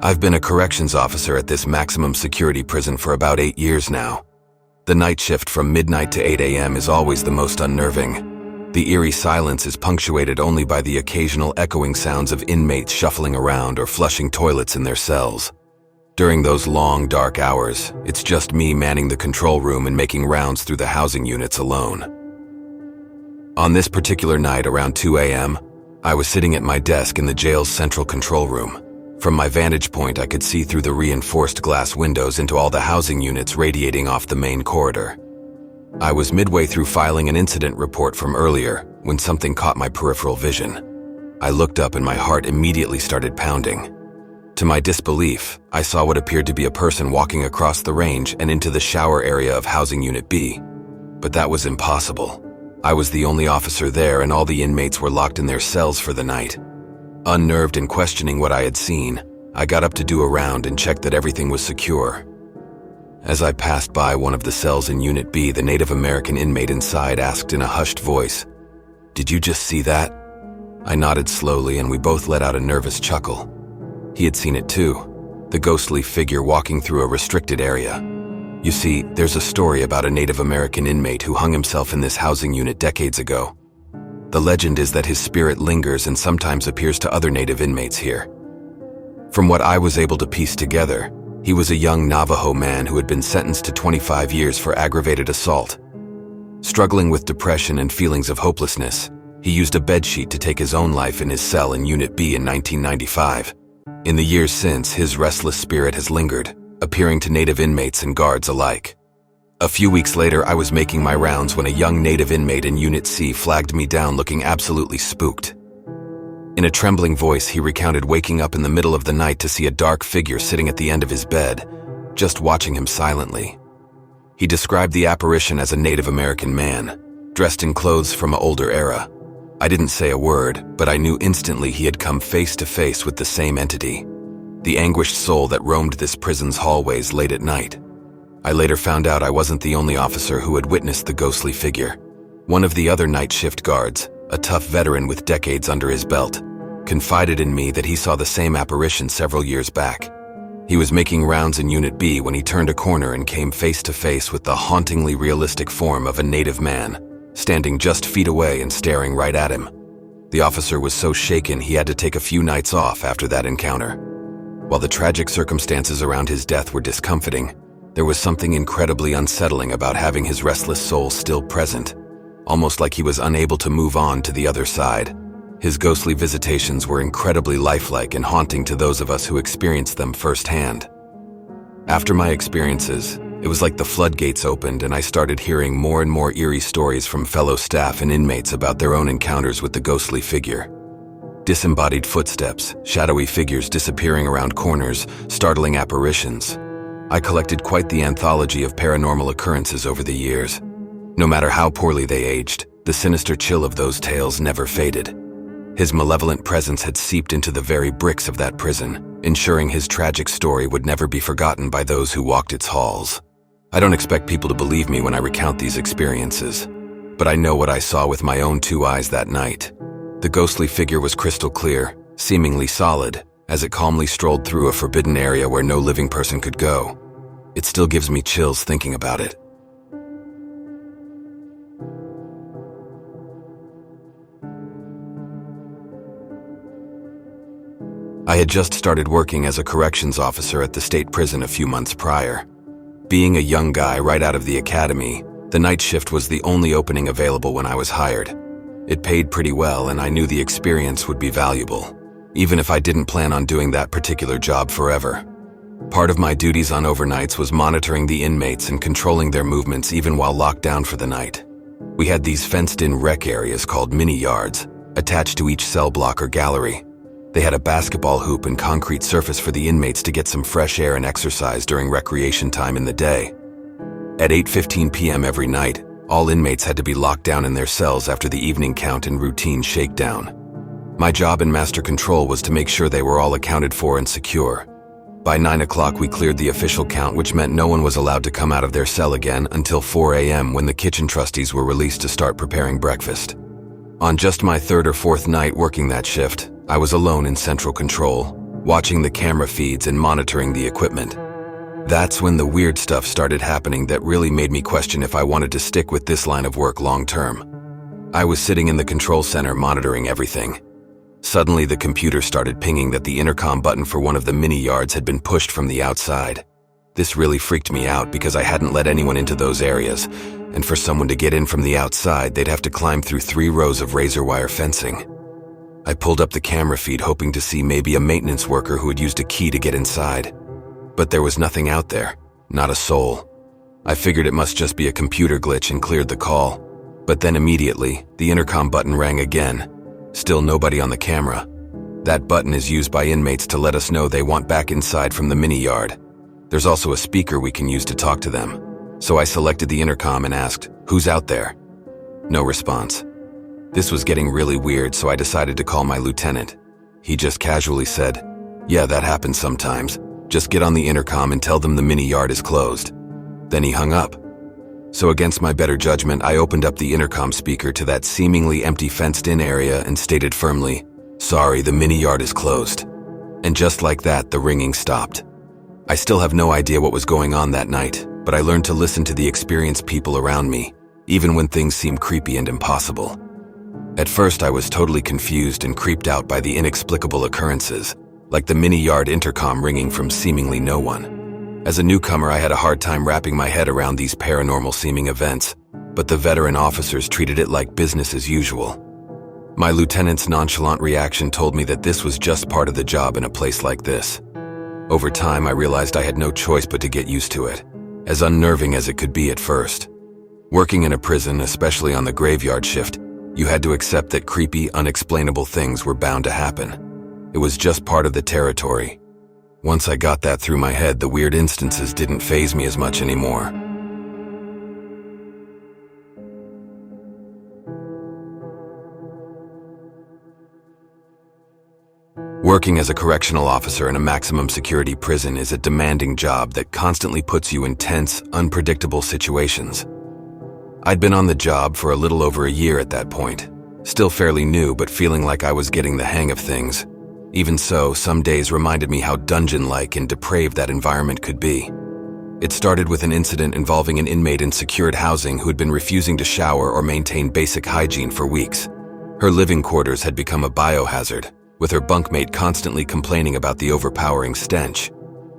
I've been a corrections officer at this maximum security prison for about 8 years now. The night shift from midnight to 8 a.m. is always the most unnerving. The eerie silence is punctuated only by the occasional echoing sounds of inmates shuffling around or flushing toilets in their cells. During those long, dark hours, it's just me manning the control room and making rounds through the housing units alone. On this particular night around 2 a.m., I was sitting at my desk in the jail's central control room. From my vantage point, I could see through the reinforced glass windows into all the housing units radiating off the main corridor. I was midway through filing an incident report from earlier when something caught my peripheral vision. I looked up and my heart immediately started pounding. To my disbelief, I saw what appeared to be a person walking across the range and into the shower area of Housing Unit B. But that was impossible. I was the only officer there and all the inmates were locked in their cells for the night. Unnerved and questioning what I had seen, I got up to do a round and checked that everything was secure. As I passed by one of the cells in Unit B, the Native American inmate inside asked in a hushed voice, "Did you just see that?" I nodded slowly and we both let out a nervous chuckle. He had seen it too, the ghostly figure walking through a restricted area. You see, there's a story about a Native American inmate who hung himself in this housing unit decades ago. The legend is that his spirit lingers and sometimes appears to other Native inmates here. From what I was able to piece together, he was a young Navajo man who had been sentenced to 25 years for aggravated assault. Struggling with depression and feelings of hopelessness, he used a bedsheet to take his own life in his cell in Unit B in 1995. In the years since, his restless spirit has lingered, appearing to Native inmates and guards alike. A few weeks later, I was making my rounds when a young Native inmate in Unit C flagged me down looking absolutely spooked. In a trembling voice, he recounted waking up in the middle of the night to see a dark figure sitting at the end of his bed, just watching him silently. He described the apparition as a Native American man, dressed in clothes from an older era. I didn't say a word, but I knew instantly he had come face to face with the same entity, the anguished soul that roamed this prison's hallways late at night. I later found out I wasn't the only officer who had witnessed the ghostly figure. One of the other night shift guards, a tough veteran with decades under his belt, confided in me that he saw the same apparition several years back. He was making rounds in Unit B when he turned a corner and came face to face with the hauntingly realistic form of a Native man, standing just feet away and staring right at him. The officer was so shaken he had to take a few nights off after that encounter. While the tragic circumstances around his death were discomforting, there was something incredibly unsettling about having his restless soul still present, almost like he was unable to move on to the other side. His ghostly visitations were incredibly lifelike and haunting to those of us who experienced them firsthand. After my experiences, it was like the floodgates opened and I started hearing more and more eerie stories from fellow staff and inmates about their own encounters with the ghostly figure. Disembodied footsteps, shadowy figures disappearing around corners, startling apparitions. I collected quite the anthology of paranormal occurrences over the years. No matter how poorly they aged, the sinister chill of those tales never faded. His malevolent presence had seeped into the very bricks of that prison, ensuring his tragic story would never be forgotten by those who walked its halls. I don't expect people to believe me when I recount these experiences, but I know what I saw with my own 2 eyes that night. The ghostly figure was crystal clear, seemingly solid, as it calmly strolled through a forbidden area where no living person could go. It still gives me chills thinking about it. I had just started working as a corrections officer at the state prison a few months prior. Being a young guy right out of the academy, the night shift was the only opening available when I was hired. It paid pretty well and I knew the experience would be valuable, even if I didn't plan on doing that particular job forever. Part of my duties on overnights was monitoring the inmates and controlling their movements even while locked down for the night. We had these fenced-in rec areas called mini-yards, attached to each cell block or gallery. They had a basketball hoop and concrete surface for the inmates to get some fresh air and exercise during recreation time in the day. At 8:15 p.m. every night, all inmates had to be locked down in their cells after the evening count and routine shakedown. My job in master control was to make sure they were all accounted for and secure. By 9 o'clock, we cleared the official count, which meant no one was allowed to come out of their cell again until 4 a.m. when the kitchen trustees were released to start preparing breakfast. On just my third or fourth night working that shift, I was alone in central control, watching the camera feeds and monitoring the equipment. That's when the weird stuff started happening that really made me question if I wanted to stick with this line of work long term. I was sitting in the control center monitoring everything. Suddenly, the computer started pinging that the intercom button for one of the mini yards had been pushed from the outside. This really freaked me out because I hadn't let anyone into those areas, and for someone to get in from the outside, they'd have to climb through 3 rows of razor wire fencing. I pulled up the camera feed hoping to see maybe a maintenance worker who had used a key to get inside. But there was nothing out there, not a soul. I figured it must just be a computer glitch and cleared the call. But then immediately, the intercom button rang again. Still nobody on the camera. That button is used by inmates to let us know they want back inside from the mini yard. There's also a speaker we can use to talk to them. So I selected the intercom and asked, "Who's out there?" No response. This was getting really weird, so I decided to call my lieutenant. He just casually said, "Yeah, that happens sometimes. Just get on the intercom and tell them the mini yard is closed." Then he hung up. So against my better judgment, I opened up the intercom speaker to that seemingly empty fenced-in area and stated firmly, "Sorry, the mini yard is closed." And just like that, the ringing stopped. I still have no idea what was going on that night, but I learned to listen to the experienced people around me, even when things seemed creepy and impossible. At first, I was totally confused and creeped out by the inexplicable occurrences, like the mini yard intercom ringing from seemingly no one. As a newcomer, I had a hard time wrapping my head around these paranormal-seeming events, but the veteran officers treated it like business as usual. My lieutenant's nonchalant reaction told me that this was just part of the job in a place like this. Over time, I realized I had no choice but to get used to it, as unnerving as it could be at first. Working in a prison, especially on the graveyard shift, you had to accept that creepy, unexplainable things were bound to happen. It was just part of the territory. Once I got that through my head, the weird instances didn't faze me as much anymore. Working as a correctional officer in a maximum security prison is a demanding job that constantly puts you in tense, unpredictable situations. I'd been on the job for a little over a year at that point, still fairly new but feeling like I was getting the hang of things. Even so, some days reminded me how dungeon-like and depraved that environment could be. It started with an incident involving an inmate in secured housing who had been refusing to shower or maintain basic hygiene for weeks. Her living quarters had become a biohazard, with her bunkmate constantly complaining about the overpowering stench.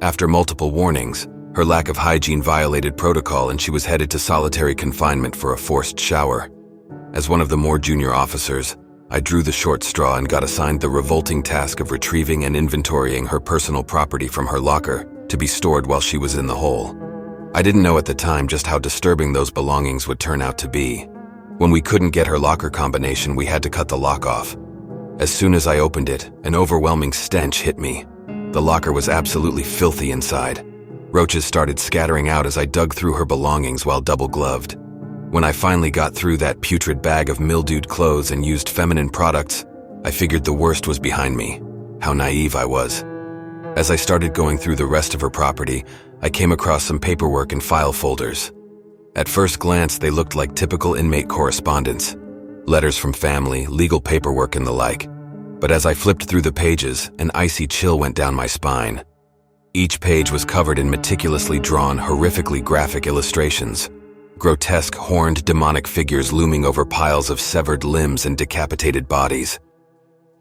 After multiple warnings, her lack of hygiene violated protocol and she was headed to solitary confinement for a forced shower. As one of the more junior officers, I drew the short straw and got assigned the revolting task of retrieving and inventorying her personal property from her locker to be stored while she was in the hole. I didn't know at the time just how disturbing those belongings would turn out to be. When we couldn't get her locker combination, we had to cut the lock off. As soon as I opened it, an overwhelming stench hit me. The locker was absolutely filthy inside. Roaches started scattering out as I dug through her belongings while double-gloved. When I finally got through that putrid bag of mildewed clothes and used feminine products, I figured the worst was behind me. How naive I was. As I started going through the rest of her property, I came across some paperwork and file folders. At first glance, they looked like typical inmate correspondence. Letters from family, legal paperwork, and the like. But as I flipped through the pages, an icy chill went down my spine. Each page was covered in meticulously drawn, horrifically graphic illustrations. Grotesque, horned, demonic figures looming over piles of severed limbs and decapitated bodies.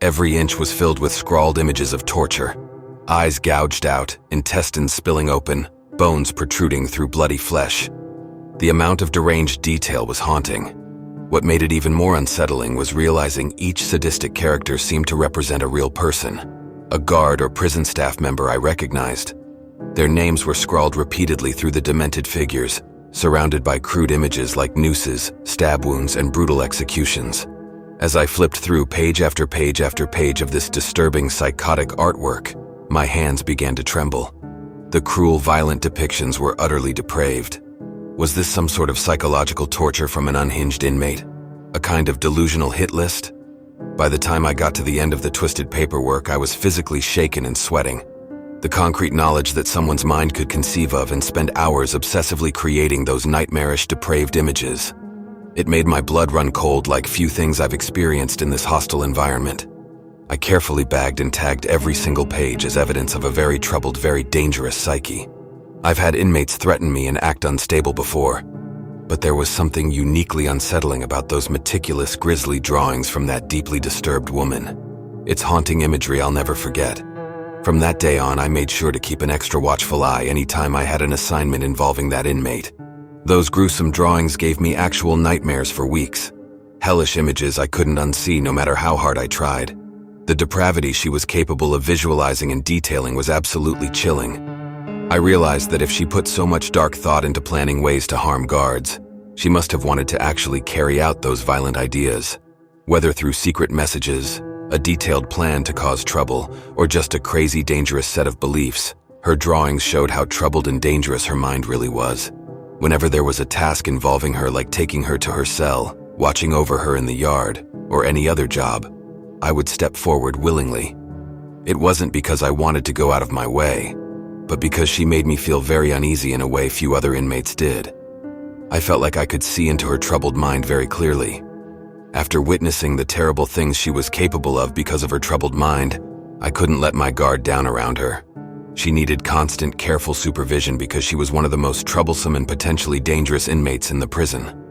Every inch was filled with scrawled images of torture. Eyes gouged out, intestines spilling open, bones protruding through bloody flesh. The amount of deranged detail was haunting. What made it even more unsettling was realizing each sadistic character seemed to represent a real person, a guard or prison staff member I recognized. Their names were scrawled repeatedly through the demented figures, surrounded by crude images like nooses, stab wounds, and brutal executions. As I flipped through page after page after page of this disturbing, psychotic artwork, my hands began to tremble. The cruel, violent depictions were utterly depraved. Was this some sort of psychological torture from an unhinged inmate? A kind of delusional hit list? By the time I got to the end of the twisted paperwork, I was physically shaken and sweating. The concrete knowledge that someone's mind could conceive of and spend hours obsessively creating those nightmarish, depraved images. It made my blood run cold like few things I've experienced in this hostile environment. I carefully bagged and tagged every single page as evidence of a very troubled, very dangerous psyche. I've had inmates threaten me and act unstable before, but there was something uniquely unsettling about those meticulous, grisly drawings from that deeply disturbed woman. It's haunting imagery I'll never forget. From that day on, I made sure to keep an extra watchful eye anytime I had an assignment involving that inmate. Those gruesome drawings gave me actual nightmares for weeks. Hellish images I couldn't unsee no matter how hard I tried. The depravity she was capable of visualizing and detailing was absolutely chilling. I realized that if she put so much dark thought into planning ways to harm guards, she must have wanted to actually carry out those violent ideas. Whether through secret messages, a detailed plan to cause trouble, or just a crazy, dangerous set of beliefs, her drawings showed how troubled and dangerous her mind really was. Whenever there was a task involving her, like taking her to her cell, watching over her in the yard, or any other job, I would step forward willingly. It wasn't because I wanted to go out of my way, but because she made me feel very uneasy in a way few other inmates did. I felt like I could see into her troubled mind very clearly. After witnessing the terrible things she was capable of because of her troubled mind, I couldn't let my guard down around her. She needed constant, careful supervision because she was one of the most troublesome and potentially dangerous inmates in the prison.